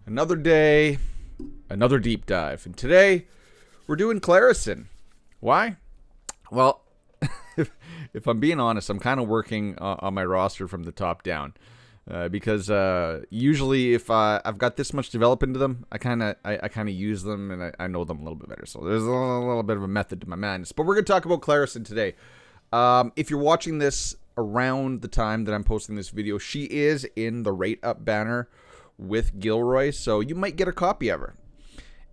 Another day, another deep dive. And today, we're doing Clarisin. Why? Well, if I'm being honest, I'm kind of working on my roster from the top down. Because usually if I've got this much developed into them, I kind of use them and I know them a little bit better. So there's a little bit of a method to my madness. But we're going to talk about Clarisin today. If you're watching this around the time that I'm posting this video, she is in the rate up banner with Gilroy, so you might get a copy of her.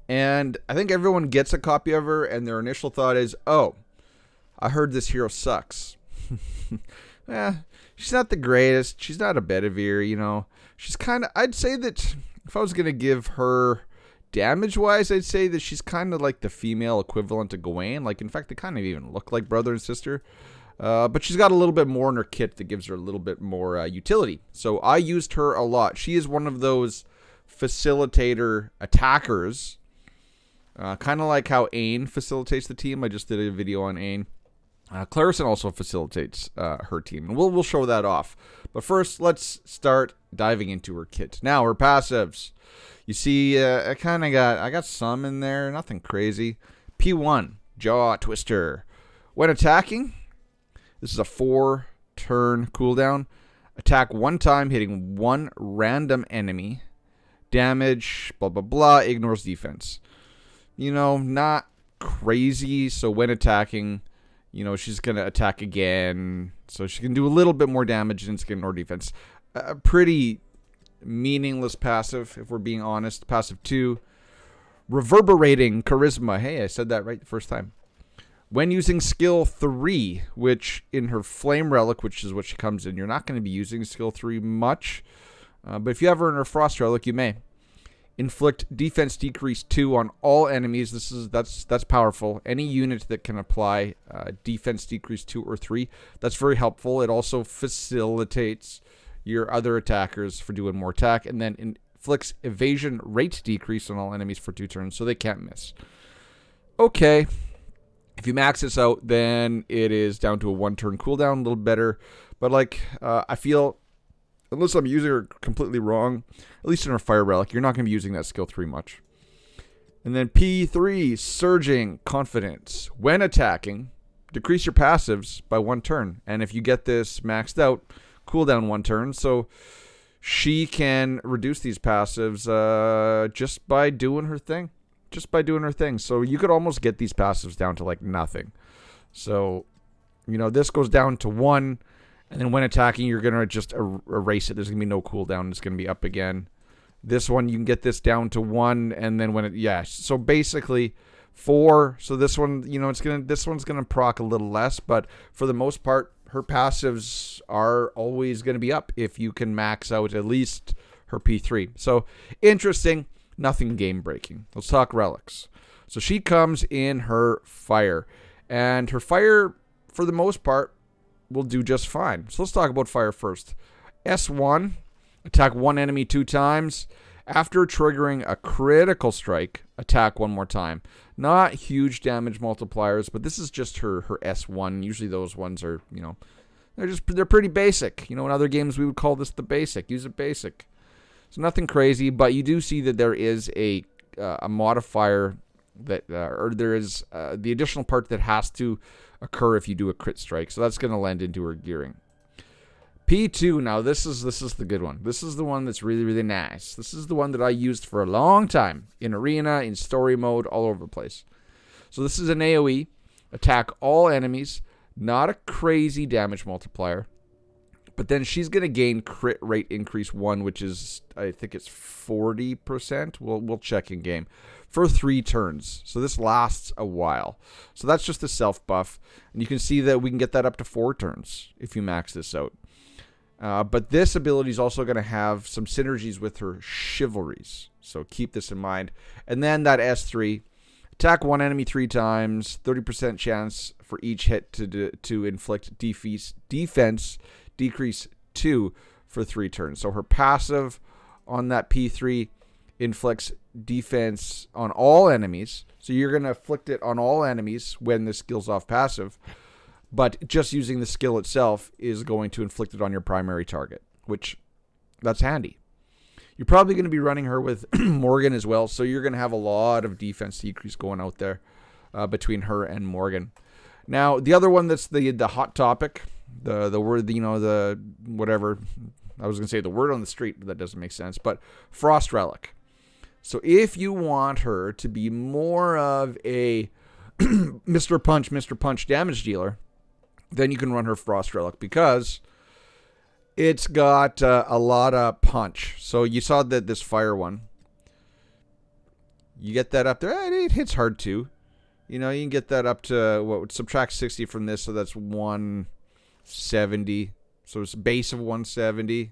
And I think everyone gets a copy of her, and their initial thought is, oh, I heard this hero sucks. She's not the greatest. She's not a Bedivere, you know. She's kind of, I'd say that if I was going to give her damage-wise, I'd say that she's kind of like the female equivalent to Gawain. Like, in fact, they kind of even look like brother and sister. But she's got a little bit more in her kit that gives her a little bit more utility. So I used her a lot. She is one of those facilitator attackers. Kind of like how Ain facilitates the team. I just did a video on Ain. Clarisin also facilitates her team. And we'll show that off. But first, let's start diving into her kit. Now, her passives. You see, I got some in there. Nothing crazy. P1, Jaw Twister. When attacking, this is a 4-turn cooldown. Attack one time, hitting one random enemy. Damage, blah, blah, blah. Ignores defense. You know, not crazy. So when attacking, you know, she's going to attack again. So she can do a little bit more damage and it's going to ignore defense. Pretty meaningless passive, if we're being honest. Passive 2. Reverberating Charisma. Hey, I said that right the first time. When using skill 3, which in her Flame Relic, which is what she comes in, you're not going to be using skill 3 much. But if you have her in her Frost Relic, you may. Inflict defense decrease 2 on all enemies. That's powerful. Any unit that can apply defense decrease 2 or 3, that's very helpful. It also facilitates your other attackers for doing more attack. And then inflicts evasion rate decrease on all enemies for 2 turns, so they can't miss. Okay. If you max this out, then it is down to a 1-turn cooldown, a little better. But, like, I feel, unless I'm using her completely wrong, at least in her Fire Relic, you're not going to be using that skill 3 much. And then P3, Surging Confidence. When attacking, decrease your passives by 1 turn. And if you get this maxed out, cooldown 1 turn. So she can reduce these passives just by doing her thing. So you could almost get these passives down to like nothing. So, you know, this goes down to 1, and then when attacking, you're going to just erase it. There's going to be no cooldown. It's going to be up again. This one, you can get this down to 1, and then when it, yeah. So basically 4. So this one, you know, this one's going to proc a little less, but for the most part, her passives are always going to be up if you can max out at least her P3. So interesting. Nothing game-breaking. Let's talk relics. So she comes in her fire. And her fire, for the most part, will do just fine. So let's talk about fire first. S1, attack one enemy 2 times. After triggering a critical strike, attack 1 more time. Not huge damage multipliers, but this is just her S1. Usually those ones are, you know, they're pretty basic. You know, in other games we would call this the basic. Use it basic. So nothing crazy, but you do see that there is a modifier that, or there is the additional part that has to occur if you do a crit strike. So that's going to lend into her gearing. P2, now this is the good one. This is the one that's really, really nice. This is the one that I used for a long time in arena, in story mode, all over the place. So this is an AoE, attack all enemies, not a crazy damage multiplier. But then she's going to gain crit rate increase 1, which is, I think it's 40%. We'll check in game. For 3 turns. So this lasts a while. So that's just the self buff. And you can see that we can get that up to 4 turns if you max this out. But this ability is also going to have some synergies with her chivalries. So keep this in mind. And then that S3. Attack one enemy 3 times. 30% chance for each hit to inflict defense decrease 2 for 3 turns. So her passive on that P3 inflicts defense on all enemies. So you're going to afflict it on all enemies when the skill's off passive. But just using the skill itself is going to inflict it on your primary target, which that's handy. You're probably going to be running her with Morgan as well, so you're going to have a lot of defense decrease going out there between her and Morgan. Now, the other one that's the hot topic, the word, the whatever, I was going to say the word on the street, but that doesn't make sense, but Frost Relic. So if you want her to be more of a Mr. Punch damage dealer, then you can run her Frost Relic because it's got a lot of punch. So you saw that this fire one. You get that up there. It hits hard too. You can get that up to, what would subtract 60 from this, so that's 170. So it's a base of 170.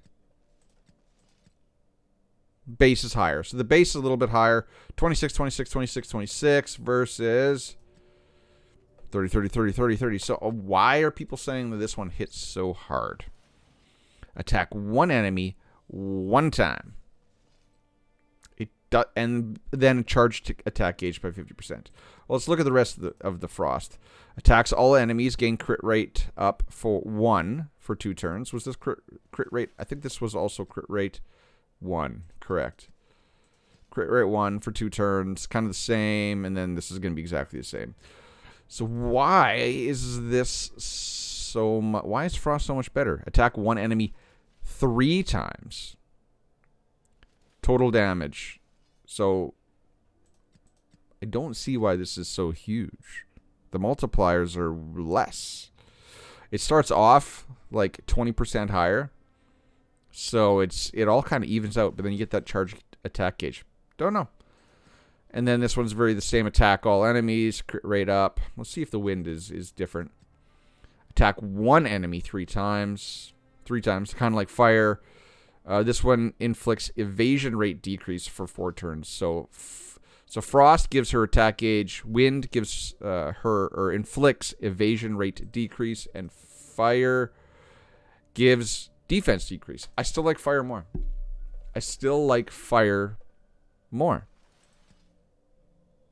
Base is higher. So the base is a little bit higher. 26, 26, 26, 26 versus 30, 30, 30, 30, 30. So why are people saying that this one hits so hard? Attack one enemy one time. And then charge to attack gauge by 50%. Well, let's look at the rest of the Frost. Attacks all enemies, gain crit rate up for 1 for 2 turns. Was this crit rate? I think this was also crit rate 1. Correct. Crit rate 1 for 2 turns. Kind of the same. And then this is going to be exactly the same. So why is this so much? Why is Frost so much better? Attack one enemy 3 times. Total damage. So I don't see why this is so huge. The multipliers are less. It starts off like 20% higher. So it all kind of evens out, but then you get that charge attack gauge. Don't know. And then this one's the same. Attack all enemies, crit rate up. Let's see if the wind is different. Attack one enemy 3 times. 3 times, kind of like fire. This one inflicts evasion rate decrease for 4 turns. So Frost gives her attack gauge. Wind gives inflicts evasion rate decrease. And fire gives defense decrease. I still like fire more.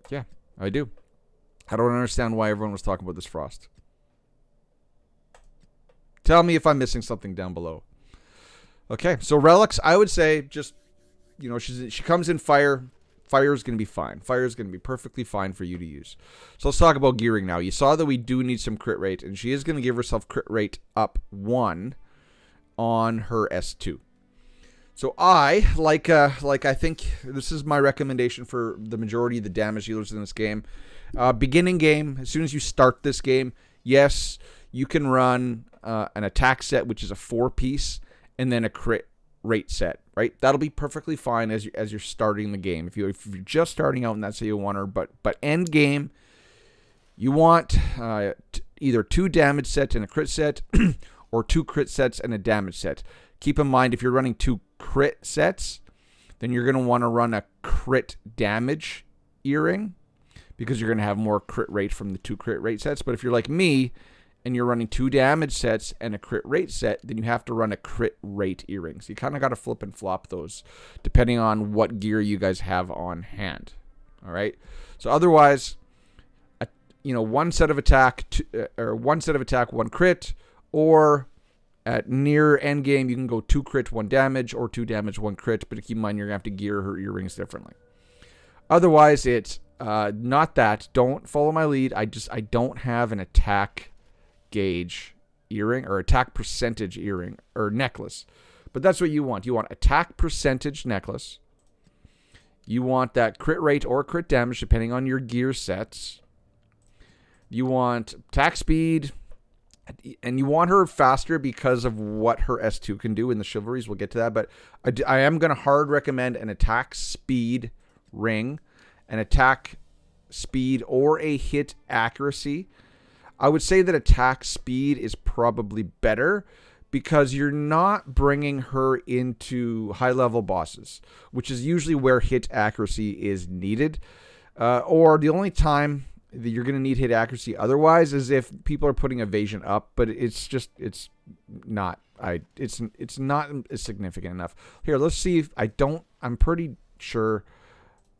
Yeah, I do. I don't understand why everyone was talking about this Frost. Tell me if I'm missing something down below. Okay, so relics, I would say just, she comes in fire. Fire is going to be fine. Fire is going to be perfectly fine for you to use. So let's talk about gearing now. You saw that we do need some crit rate, and she is going to give herself crit rate up 1 on her S2. So I think this is my recommendation for the majority of the damage dealers in this game. Beginning game, as soon as you start this game, yes, you can run an attack set, which is a 4-piece, and then a crit rate set, right? That'll be perfectly fine as you're starting the game. If you're just starting out and that's how you want her, but end game, you want either 2 damage sets and a crit set, or 2 crit sets and a damage set. Keep in mind, if you're running 2 crit sets, then you're going to want to run a crit damage earring because you're going to have more crit rate from the 2 crit rate sets. But if you're like me and you're running 2 damage sets and a crit rate set, then you have to run a crit rate earring. So you kind of got to flip and flop those depending on what gear you guys have on hand. All right. So otherwise, 1 set of attack, 1 crit, or at near end game, you can go 2 crit, 1 damage, or 2 damage, 1 crit. But keep in mind, you're going to have to gear her earrings differently. Otherwise, it's not that. Don't follow my lead. I don't have an attack gauge earring or attack percentage earring or necklace. But that's what you want. You want attack percentage necklace. You want that crit rate or crit damage depending on your gear sets. You want attack speed. And you want her faster because of what her S2 can do in the Chivalries. We'll get to that. But I am going to hard recommend an attack speed ring, an attack speed, or a hit accuracy. I would say that attack speed is probably better because you're not bringing her into high-level bosses, which is usually where hit accuracy is needed. Or the only time that you're going to need hit accuracy otherwise is if people are putting evasion up, but it's not significant enough. Here, let's see if I'm pretty sure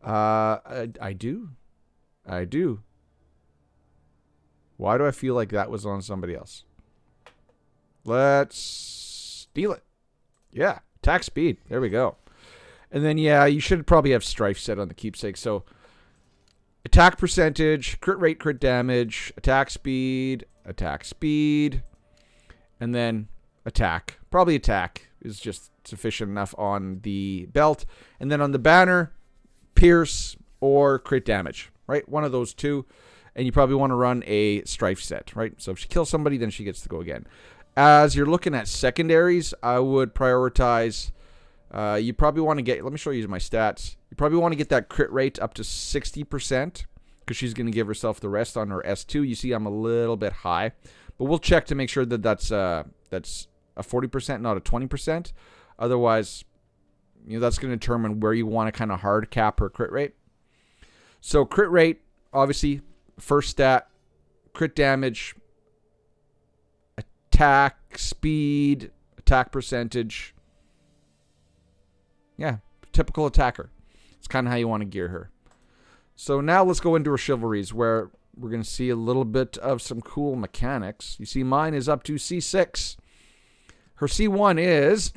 I do. Why do I feel like that was on somebody else? Let's steal it. Yeah, attack speed. There we go. And then, yeah, you should probably have Strife set on the keepsake. So attack percentage, crit rate, crit damage, attack speed, and then attack. Probably attack is just sufficient enough on the belt. And then on the banner, pierce or crit damage, right? One of those two. And you probably want to run a Strife set, right? So if she kills somebody, then she gets to go again. As you're looking at secondaries, I would prioritize... you probably want to get... Let me show you my stats. You probably want to get that crit rate up to 60% because she's going to give herself the rest on her S2. You see I'm a little bit high. But we'll check to make sure that that's a 40%, not a 20%. Otherwise, that's going to determine where you want to kind of hard cap her crit rate. So crit rate, obviously... First stat, crit damage, attack speed, attack percentage. Yeah, typical attacker. It's kind of how you want to gear her. So now let's go into her chivalries, where we're going to see a little bit of some cool mechanics. You see mine is up to C6. Her C1 is,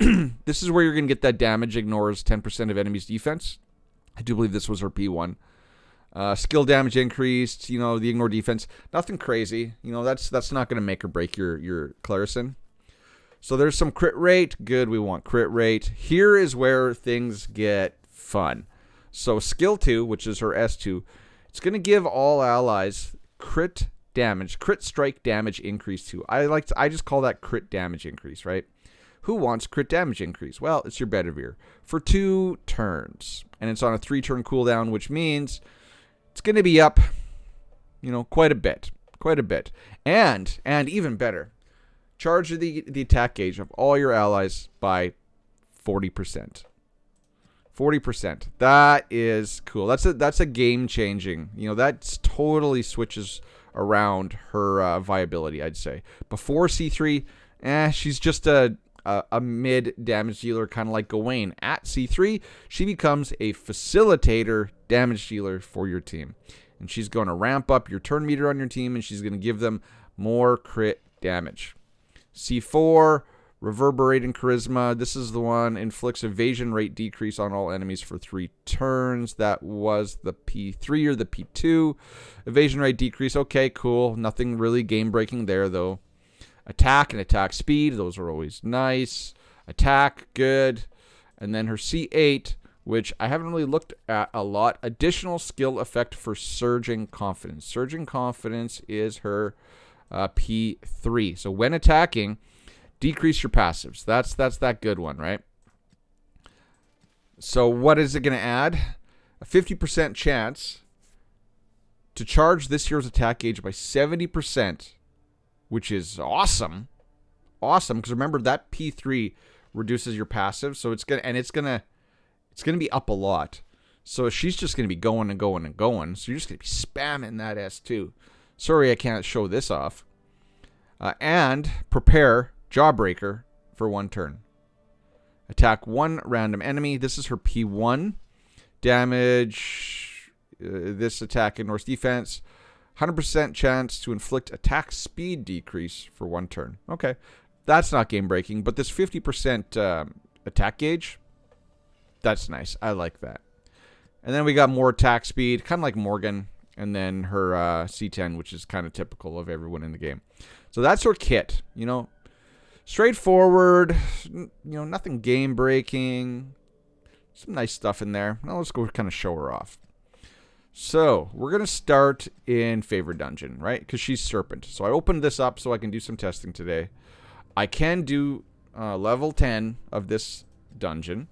this is where you're going to get that damage, ignores 10% of enemy's defense. I do believe this was her P1. Skill damage increased, the ignore defense. Nothing crazy. That's not going to make or break your Clarisin. So there's some crit rate. Good, we want crit rate. Here is where things get fun. So skill 2, which is her S2, it's going to give all allies crit damage, crit strike damage increase 2. I just call that crit damage increase, right? Who wants crit damage increase? Well, it's your Bedivere for 2 turns. And it's on a 3-turn cooldown, which means... it's going to be up, quite a bit. And even better, charge the attack gauge of all your allies by 40%. 40%. That is cool. That's a game changing. That totally switches around her viability, I'd say. Before C3, she's just a mid damage dealer, kind of like Gawain. At C3, she becomes a facilitator damage dealer for your team. And she's going to ramp up your turn meter on your team, and she's going to give them more crit damage. C4, reverberating charisma. This is the one, inflicts evasion rate decrease on all enemies for 3 turns. That was the P3 or the P2. Evasion rate decrease. Okay, cool. Nothing really game breaking there, though. Attack and attack speed, those are always nice. Attack, good. And then her C8, which I haven't really looked at a lot. Additional skill effect for Surging Confidence. Surging Confidence is her P3. So when attacking, decrease your passives. That's that good one, right? So what is it going to add? A 50% chance to charge this hero's attack gauge by 70%. Which is awesome. Awesome, because remember that P3 reduces your passive, so it's gonna be up a lot. So she's just gonna be going and going and going. So you're just gonna be spamming that S2. Sorry, I can't show this off. And prepare Jawbreaker for 1 turn. Attack 1 random enemy. This is her P1. Damage. This attack ignores defense. 100% chance to inflict attack speed decrease for 1 turn. Okay, that's not game breaking, but this 50% attack gauge, that's nice. I like that. And then we got more attack speed, kind of like Morgan, and then her C10, which is kind of typical of everyone in the game. So that's her kit. Straightforward. Nothing game breaking. Some nice stuff in there. Now let's go kind of show her off. So, we're going to start in Favorite Dungeon, right? Because she's Serpent. So, I opened this up so I can do some testing today. I can do level 10 of this dungeon.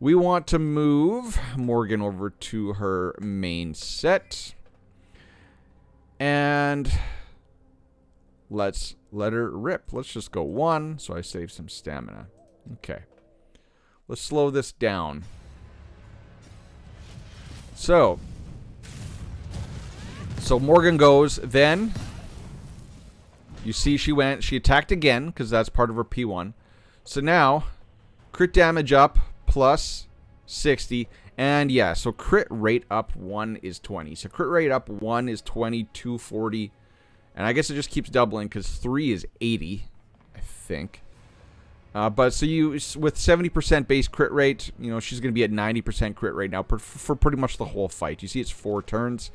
We want to move Morgan over to her main set. And let's let her rip. Let's just go 1 so I save some stamina. Okay. Let's slow this down. So Morgan goes, then you see she attacked again because that's part of her P1. So now, crit damage up plus 60. And yeah, so crit rate up 1 is 20. So crit rate up 1 is 20, 240. And I guess it just keeps doubling because 3 is 80, I think. But so you, with 70% base crit rate, you know, she's going to be at 90% crit rate now for pretty much the whole fight. You see it's 4 turns,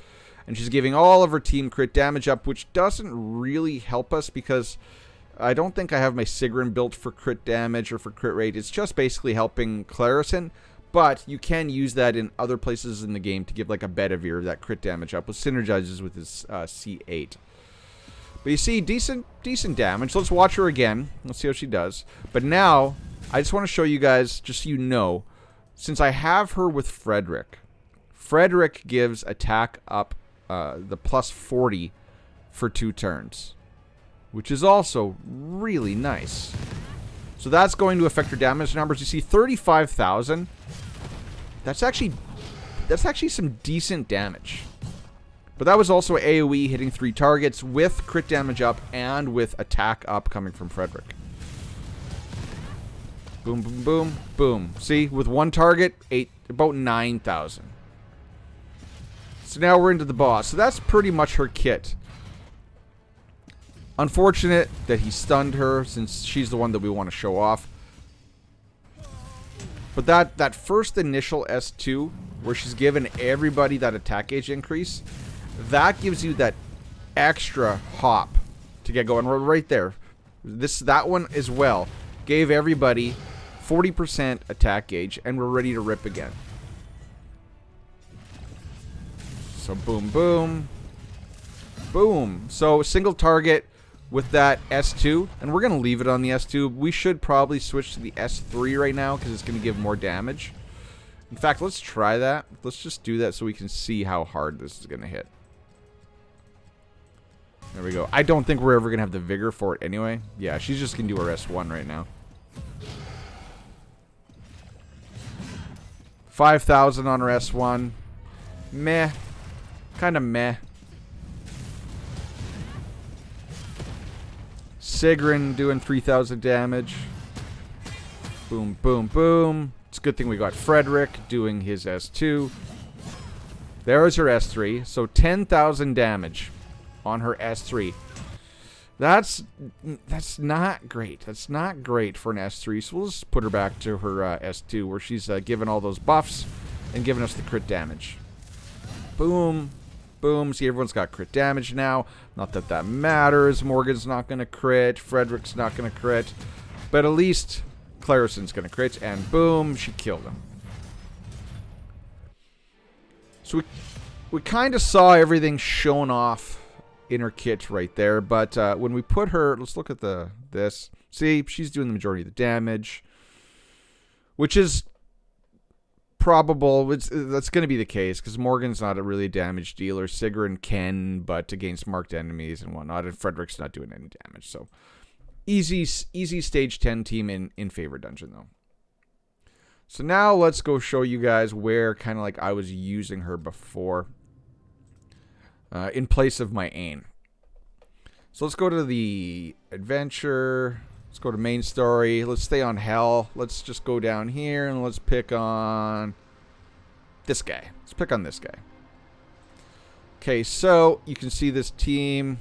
and she's giving all of her team crit damage up, which doesn't really help us because I don't think I have my Sigrun built for crit damage or for crit rate. It's just basically helping Clarisin, but you can use that in other places in the game to give like a Bedivere that crit damage up, which synergizes with his C8. But you see, decent damage. Let's watch her again. Let's see how she does. But now, I just want to show you guys, just so you know, since I have her with Frederick gives attack up the plus 40 for 2 turns, which is also really nice. So that's going to affect her damage numbers. You see, 35,000. That's actually some decent damage. But that was also AoE hitting 3 targets with crit damage up and with attack up coming from Frederick. Boom, boom, boom, boom. See, with 1 target, about 9,000. So now we're into the boss. So that's pretty much her kit. Unfortunate that he stunned her since she's the one that we want to show off. But that first initial S2, where she's given everybody that attack gauge increase, that gives you that extra hop to get going right there. That one as well gave everybody 40% attack gauge, and we're ready to rip again. So boom, boom, boom. So single target with that S2, and we're gonna leave it on the S2. We should probably switch to the S3 right now because it's gonna give more damage. In fact, let's try that. Let's just do that so we can see how hard this is gonna hit. There we go. I don't think we're ever going to have the vigor for it anyway. Yeah, she's just going to do her S1 right now. 5,000 on her S1. Meh. Kind of meh. Sigrun doing 3,000 damage. Boom, boom, boom. It's a good thing we got Frederick doing his S2. There's her S3. So 10,000 damage on her S3. That's not great. That's not great for an S3. So we'll just put her back to her S2 where she's given all those buffs and giving us the crit damage. Boom. Boom. See, everyone's got crit damage now. Not that that matters. Morgan's not going to crit. Frederick's not going to crit. But at least Clarisin's going to crit. And boom, she killed him. So we kind of saw everything shown off in her kit right there, but when we put her, let's look at this. See, she's doing the majority of the damage, which is probable. That's going to be the case because Morgan's not a really damage dealer. Sigrun can, but against marked enemies and whatnot, and Frederick's not doing any damage. So easy stage 10 team in favor dungeon though. So now let's go show you guys where kind of like I was using her before. In place of my aim. So let's go to the adventure. Let's go to main story. Let's stay on hell. Let's just go down here and let's pick on this guy. Let's pick on this guy. Okay, so you can see this team.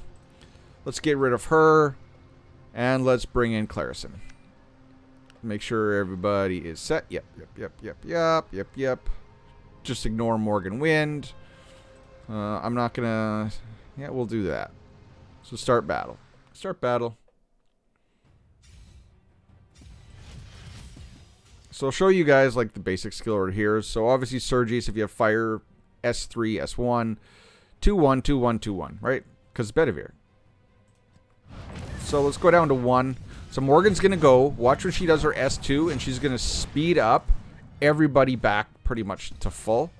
Let's get rid of her. And let's bring in Clarisin. Make sure everybody is set. Yep. Just ignore Morgan Wind. I'm not gonna... Yeah, we'll do that. So start battle. Start battle. So I'll show you guys like the basic skill order here. So obviously Sergius, if you have fire, S3, S1, 2-1, 2-1, 2-1, right? Because Bedivere. So let's go down to 1. So Morgan's gonna go. Watch when she does her S2, and she's gonna speed up everybody back pretty much to full.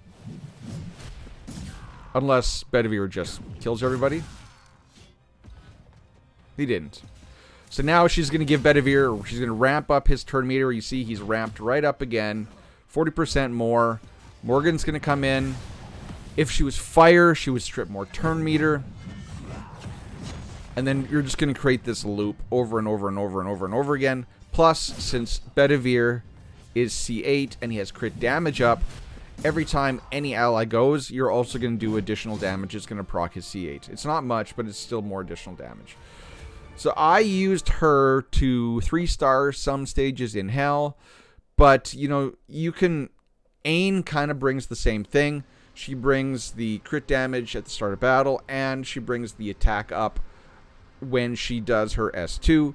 Unless Bedivere just kills everybody. He didn't. So now she's going to give Bedivere, she's going to ramp up his turn meter. You see he's ramped right up again. 40% more. Morgan's going to come in. If she was fire, she would strip more turn meter. And then you're just going to create this loop over and over and over and over and over again. Plus, since Bedivere is C8 and he has crit damage up, every time any ally goes, you're also going to do additional damage. It's going to proc his C8. It's not much, but it's still more additional damage. So I used her to 3-star some stages in Hell, but you know, you can. Ain kind of brings the same thing. She brings the crit damage at the start of battle, and she brings the attack up when she does her S2.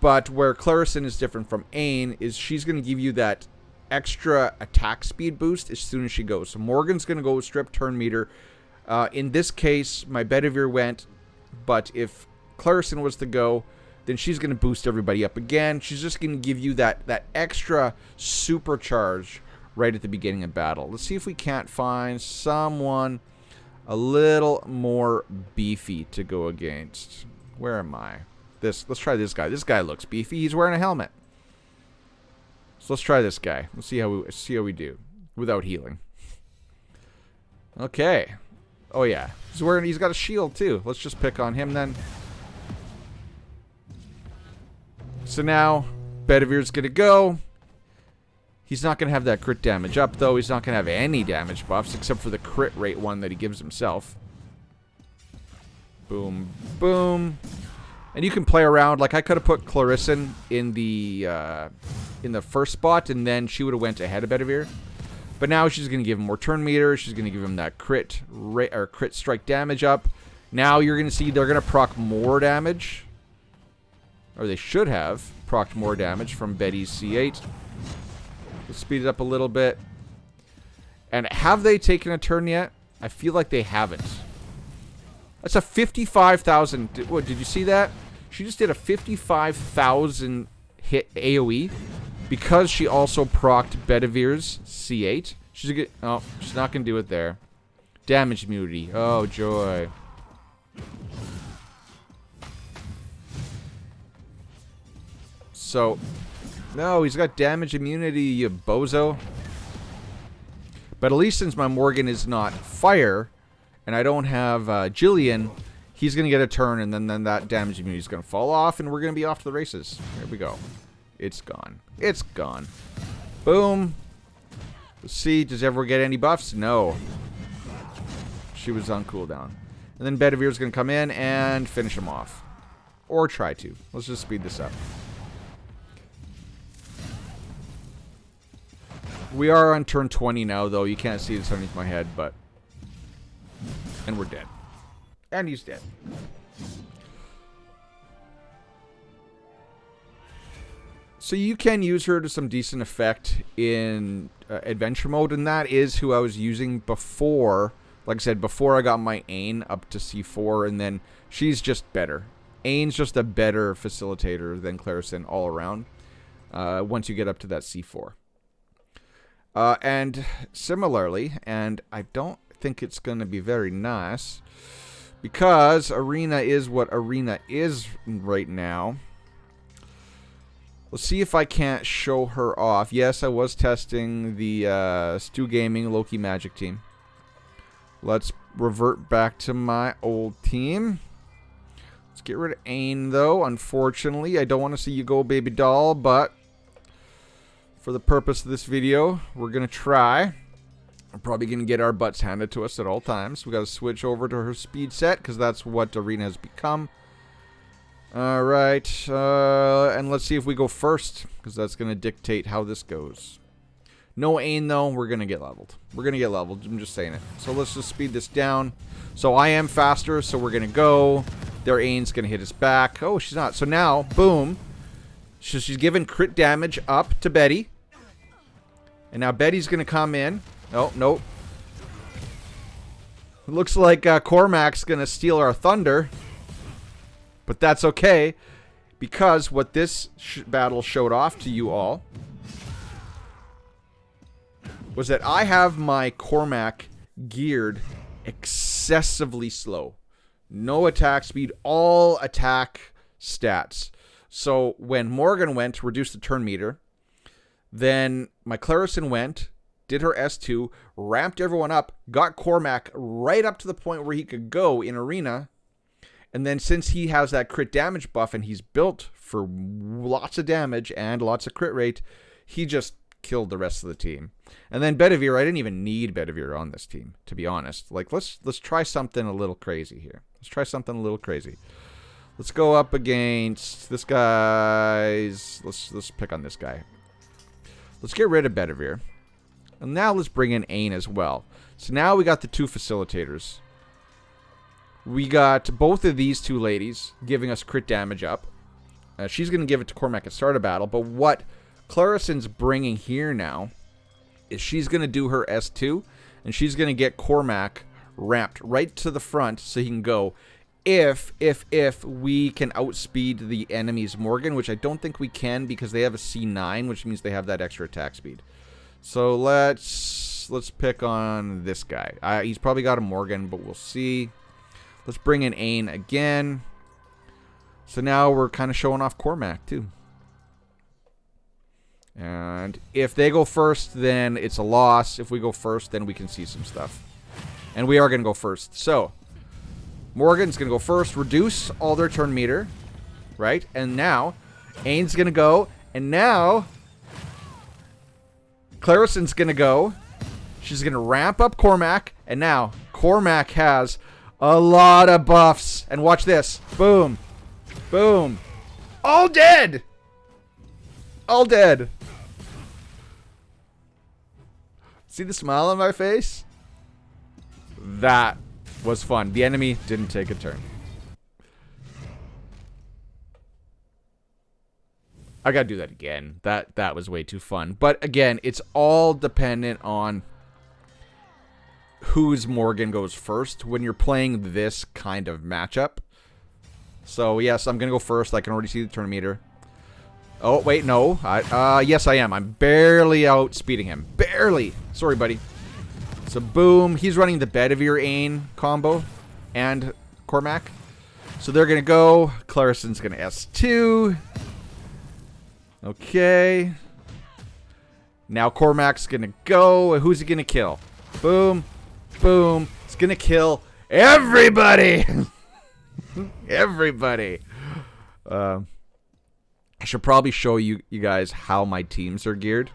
But where Clarisin is different from Ain is she's going to give you that extra attack speed boost as soon as she goes. So Morgan's going to go strip turn meter. In this case, my Bedivere went, but if Clarisin was to go, then she's going to boost everybody up again. She's just going to give you that extra supercharge right at the beginning of battle. Let's see if we can't find someone a little more beefy to go against. Where am I? Let's try this guy. This guy looks beefy. He's wearing a helmet. So let's try this guy. Let's see how we do without healing. Okay. Oh yeah. He's got a shield too. Let's just pick on him then. So now Bedivere's gonna go. He's not going to have that crit damage up, though. He's not going to have any damage buffs, except for the crit rate one that he gives himself. Boom, boom. And you can play around. Like, I could have put Clarisin in the first spot, and then she would have went ahead of Bedivere. But now she's going to give him more turn meter. She's going to give him that crit strike damage up. Now you're going to see they're going to proc more damage. Or they should have procced more damage from Betty's C8. Let's speed it up a little bit. And have they taken a turn yet? I feel like they haven't. That's a 55,000. What, did you see that? She just did a 55,000 hit AoE because she also procced Bedivere's C8. She's not going to do it there. Damage immunity. Oh, joy. So, no, he's got damage immunity, you bozo. But at least since my Morgan is not fire, and I don't have Jillian, he's going to get a turn, and then that damage immunity is going to fall off, and we're going to be off to the races. Here we go. It's gone. It's gone. Boom. Let's see, does everyone get any buffs? No. She was on cooldown. And then Bedivere's going to come in and finish him off. Or try to. Let's just speed this up. We are on turn 20 now, though. You can't see this underneath my head, but... And we're dead. And he's dead. So you can use her to some decent effect in adventure mode, and that is who I was using before. Like I said, before I got my Ain up to C4, and then she's just better. Ain's just a better facilitator than Clarisin all around once you get up to that C4. And similarly, and I don't think it's going to be very nice, because Arena is what Arena is right now. Let's see if I can't show her off. Yes, I was testing the Stu Gaming Loki Magic team. Let's revert back to my old team. Let's get rid of Ain, though. Unfortunately, I don't want to see you go, baby doll, but... for the purpose of this video, we're going to try. We're probably going to get our butts handed to us at all times. We got to switch over to her speed set, because that's what Arena has become. Alright, and let's see if we go first, because that's going to dictate how this goes. No Ain, though, we're going to get leveled. We're going to get leveled, I'm just saying it. So let's just speed this down. So I am faster, so we're going to go. Their Ain's going to hit us back. Oh, she's not. So now, boom. She's giving crit damage up to Betty. And now Betty's going to come in. Oh, nope. It looks like Cormac's going to steal our thunder. But that's okay. Because what this battle showed off to you all was that I have my Cormac geared excessively slow. No attack speed, all attack stats. So when Morgan went to reduce the turn meter, then my Clarisin went, did her S2, ramped everyone up, got Cormac right up to the point where he could go in Arena. And then since he has that crit damage buff and he's built for lots of damage and lots of crit rate, he just killed the rest of the team. And then Bedivere, I didn't even need Bedivere on this team, to be honest. Like, let's try something a little crazy here. Let's try something a little crazy. Let's go up against this guy's... Let's pick on this guy. Let's get rid of Bedivere. And now let's bring in Ain as well. So now we got the 2 facilitators. We got both of these 2 ladies giving us crit damage up. She's going to give it to Cormac at start of battle. But what Clarisin's bringing here now is she's going to do her S2. And she's going to get Cormac ramped right to the front so he can go. If we can outspeed the enemy's Morgan, which I don't think we can because they have a C9, which means they have that extra attack speed. So let's pick on this guy. He's probably got a Morgan, but we'll see. Let's bring in Ain again. So now we're kind of showing off Cormac too. And if they go first, then it's a loss. If we go first, then we can see some stuff. And we are going to go first. So Morgan's going to go first, reduce all their turn meter, right? And now, Ain's going to go, and now, Clarisin's going to go. She's going to ramp up Cormac, and now, Cormac has a lot of buffs. And watch this. Boom. Boom. All dead! All dead. See the smile on my face? That was fun. The enemy didn't take a turn. I gotta do that again. That was way too fun. But again, it's all dependent on whose Morgan goes first when you're playing this kind of matchup. So yes, I'm gonna go first. I can already see the turn meter. Oh wait, no. Yes, I am. I'm barely outspeeding him. Barely. Sorry, buddy. So boom, he's running the Bedivere Ain combo and Cormac. So they're going to go. Clarisin's going to S2. Okay. Now Cormac's going to go. Who's he going to kill? Boom. Boom. He's going to kill everybody. Everybody. I should probably show you guys how my teams are geared.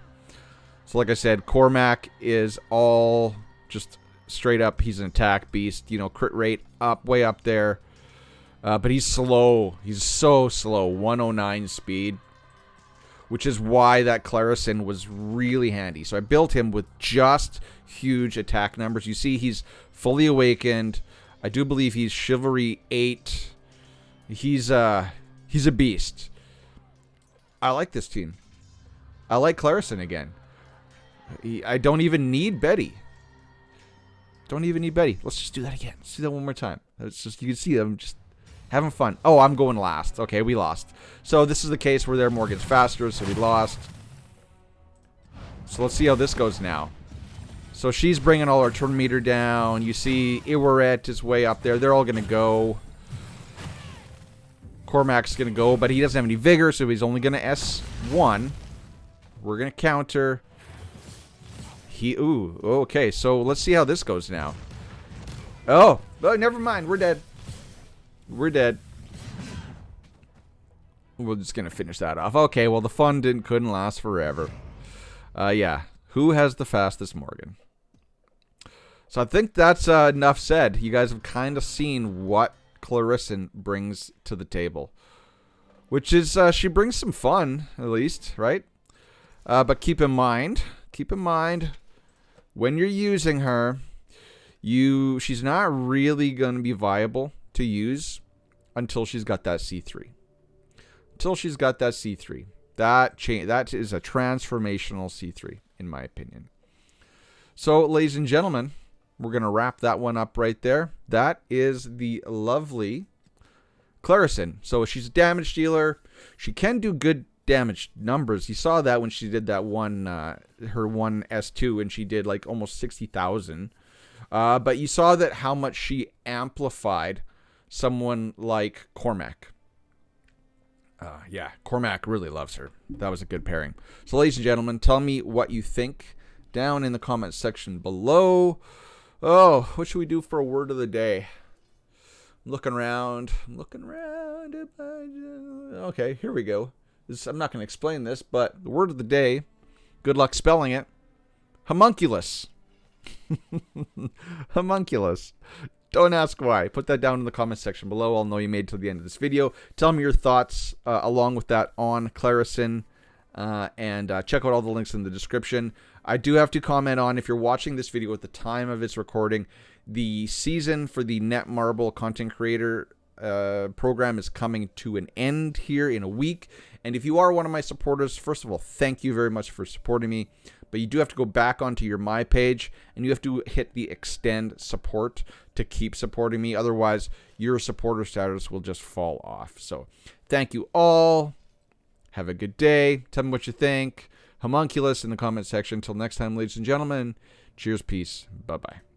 So like I said, Cormac is all just straight up. He's an attack beast. You know, crit rate up, way up there. But he's slow. He's so slow. 109 speed. Which is why that Clarisin was really handy. So I built him with just huge attack numbers. You see he's fully awakened. I do believe he's Chivalry 8. He's a beast. I like this team. I like Clarisin again. I don't even need Betty. Don't even need Betty. Let's just do that again. Let's do that one more time. It's just, you can see I'm just having fun. Oh, I'm going last. Okay, we lost. So this is the case where their Morgan's faster, so we lost. So let's see how this goes now. So she's bringing all our turn meter down. You see Iwaret is way up there. They're all going to go. Cormac's going to go, but he doesn't have any vigor, so he's only going to S1. We're going to counter. Ooh, okay, so let's see how this goes now. Oh, never mind. We're dead. We're dead. We're just going to finish that off. Okay, well, the fun couldn't last forever. Yeah. Who has the fastest Morgan? So I think that's enough said. You guys have kind of seen what Clarisin brings to the table. Which is, she brings some fun, at least, right? But keep in mind, when you're using her, she's not really going to be viable to use until she's got that C3. Until she's got that C3. That is a transformational C3, in my opinion. So, ladies and gentlemen, we're going to wrap that one up right there. That is the lovely Clarisin. So, she's a damage dealer. She can do good damage numbers. You saw that when she did that one, her one S2, and she did like almost 60,000. But you saw that how much she amplified someone like Cormac. Yeah, Cormac really loves her. That was a good pairing. So, ladies and gentlemen, tell me what you think down in the comments section below. Oh, what should we do for a word of the day? I'm looking around. Okay, here we go. I'm not going to explain this, but the word of the day, good luck spelling it, homunculus. Homunculus. Don't ask why. Put that down in the comment section below. I'll know you made it to the end of this video. Tell me your thoughts along with that on Clarisin. And check out all the links in the description. I do have to comment on, if you're watching this video at the time of its recording, the season for the Netmarble content creator program is coming to an end here in a week. And if you are one of my supporters, first of all, thank you very much for supporting me. But you do have to go back onto your My page, and you have to hit the extend support to keep supporting me. Otherwise, your supporter status will just fall off. So thank you all. Have a good day. Tell me what you think. Homunculus in the comment section. Until next time, ladies and gentlemen, cheers, peace. Bye-bye.